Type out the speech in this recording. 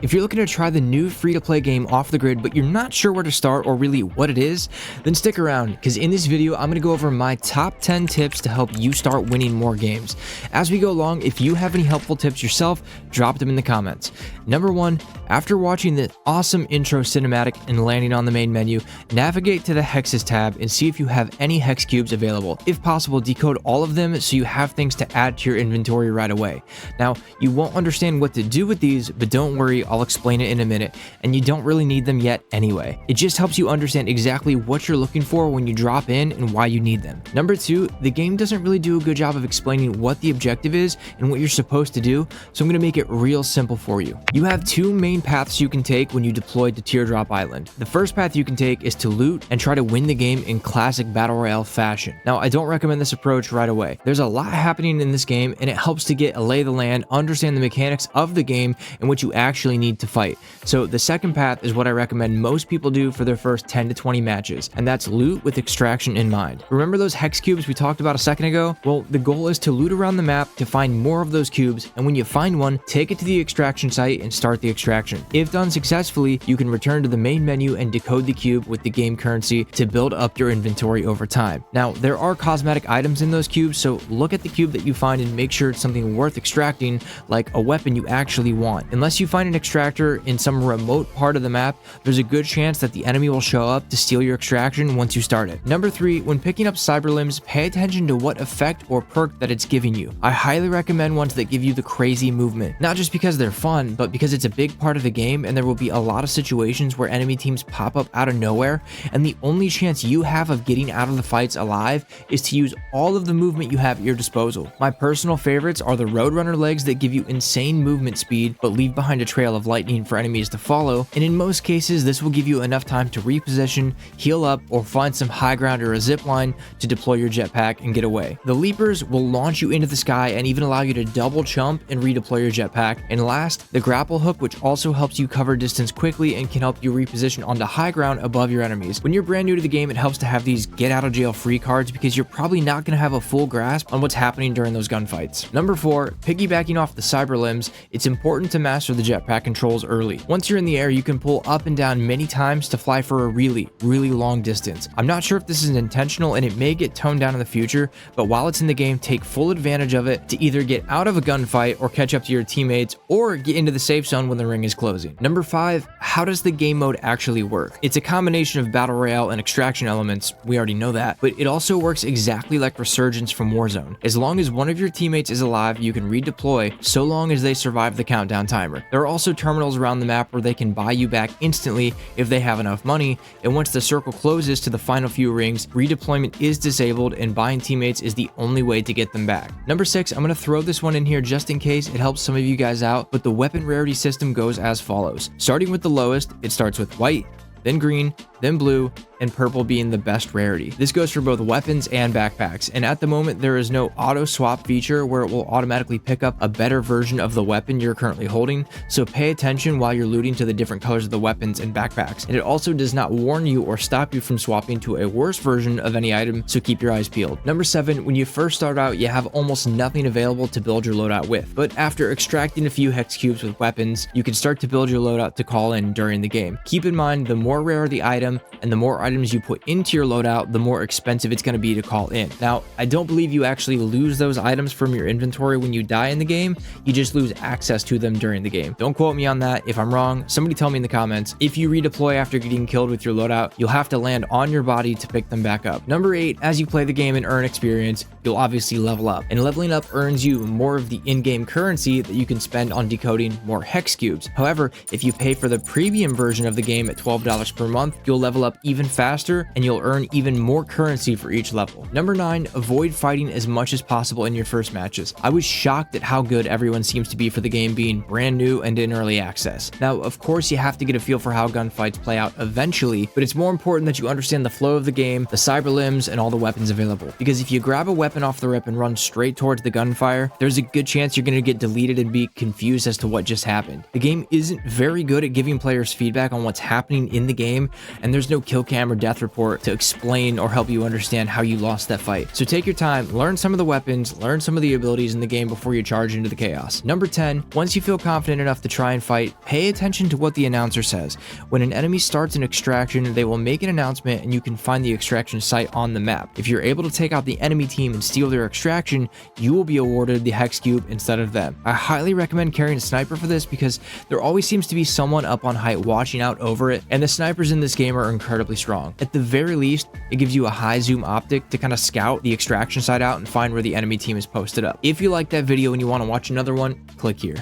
If you're looking to try the new free-to-play game Off the Grid, but you're not sure where to start or really what it is, then stick around, because in this video, I'm going to go over my top 10 tips to help you start winning more games. As we go along, if you have any helpful tips yourself, drop them in the comments. Number 1, after watching the awesome intro cinematic and landing on the main menu, navigate to the Hexes tab and see if you have any Hex Cubes available. If possible, decode all of them so you have things to add to your inventory right away. Now, you won't understand what to do with these, but don't worry, I'll explain it in a minute, and you don't really need them yet anyway. It just helps you understand exactly what you're looking for when you drop in and why you need them. Number 2, the game doesn't really do a good job of explaining what the objective is and what you're supposed to do, so I'm going to make it real simple for you. You have two main paths you can take when you deploy to Teardrop Island. The first path you can take is to loot and try to win the game in classic Battle Royale fashion. Now, I don't recommend this approach right away. There's a lot happening in this game, and it helps to get a lay of the land, understand the mechanics of the game, and what you actually need to fight. So the second path is what I recommend most people do for their first 10 to 20 matches, and that's loot with extraction in mind. Remember those Hex Cubes we talked about a second ago? Well, the goal is to loot around the map to find more of those cubes, and when you find one, take it to the extraction site and start the extraction. If done successfully, you can return to the main menu and decode the cube with the game currency to build up your inventory over time. Now, there are cosmetic items in those cubes, so look at the cube that you find and make sure it's something worth extracting, like a weapon you actually want. Unless you find an extractor in some remote part of the map, there's a good chance that the enemy will show up to steal your extraction once you start it. Number 3, when picking up cyber limbs, pay attention to what effect or perk that it's giving you. I highly recommend ones that give you the crazy movement, not just because they're fun, but because it's a big part of the game and there will be a lot of situations where enemy teams pop up out of nowhere, and the only chance you have of getting out of the fights alive is to use all of the movement you have at your disposal. My personal favorites are the Roadrunner legs that give you insane movement speed but leave behind a trail of lightning for enemies to follow, and in most cases this will give you enough time to reposition, heal up, or find some high ground or a zip line to deploy your jetpack and get away. The Leapers will launch you into the sky and even allow you to double jump and redeploy your jetpack. And last, the Grapple Hook, which also helps you cover distance quickly and can help you reposition onto high ground above your enemies. When you're brand new to the game, it helps to have these get out of jail free cards because you're probably not going to have a full grasp on what's happening during those gunfights. Number 4, piggybacking off the cyber limbs, it's important to master the jetpack controls early. Once you're in the air, you can pull up and down many times to fly for a really long distance. I'm not sure if this is intentional and it may get toned down in the future, but while it's in the game, take full advantage of it to either get out of a gunfight or catch up to your teammates or get into the safe zone when the ring is closing. Number 5, how does the game mode actually work? It's a combination of Battle Royale and extraction elements, we already know that, but it also works exactly like Resurgence from Warzone. As long as one of your teammates is alive, you can redeploy so long as they survive the countdown timer. There are also terminals around the map where they can buy you back instantly if they have enough money, and once the circle closes to the final few rings, redeployment is disabled and buying teammates is the only way to get them back. Number 6, I'm going to throw this one in here just in case it helps some of you guys out, but the weapon rarity system goes as follows. Starting with the lowest, it starts with white, then green, then blue, and purple being the best rarity. This goes for both weapons and backpacks, and at the moment there is no auto swap feature where it will automatically pick up a better version of the weapon you're currently holding, so pay attention while you're looting to the different colors of the weapons and backpacks. And it also does not warn you or stop you from swapping to a worse version of any item, so keep your eyes peeled. Number 7, when you first start out, you have almost nothing available to build your loadout with, but after extracting a few Hex Cubes with weapons, you can start to build your loadout to call in during the game. Keep in mind, the more rare the item and the more items you put into your loadout, the more expensive it's going to be to call in. Now, I don't believe you actually lose those items from your inventory when you die in the game, you just lose access to them during the game. Don't quote me on that. If I'm wrong, somebody tell me in the comments. If you redeploy after getting killed with your loadout, you'll have to land on your body to pick them back up. Number 8, as you play the game and earn experience, you'll obviously level up, and leveling up earns you more of the in-game currency that you can spend on decoding more Hex Cubes. However, if you pay for the premium version of the game at $12 per month, you'll level up even faster and you'll earn even more currency for each level. Number 9, avoid fighting as much as possible in your first matches. I was shocked at how good everyone seems to be for the game being brand new and in early access. Now, of course, you have to get a feel for how gunfights play out eventually, but it's more important that you understand the flow of the game, the cyber limbs, and all the weapons available. Because if you grab a weapon off the rip and run straight towards the gunfire, there's a good chance you're going to get deleted and be confused as to what just happened. The game isn't very good at giving players feedback on what's happening in the game, and and there's no kill cam or death report to explain or help you understand how you lost that fight. So take your time, learn some of the weapons, learn some of the abilities in the game before you charge into the chaos. Number 10, once you feel confident enough to try and fight, pay attention to what the announcer says. When an enemy starts an extraction, they will make an announcement and you can find the extraction site on the map. If you're able to take out the enemy team and steal their extraction, you will be awarded the Hex Cube instead of them. I highly recommend carrying a sniper for this because there always seems to be someone up on height watching out over it, and the snipers in this game are incredibly strong. At the very least, it gives you a high zoom optic to kind of scout the extraction site out and find where the enemy team is posted up. If you like that video and you want to watch another one, click here.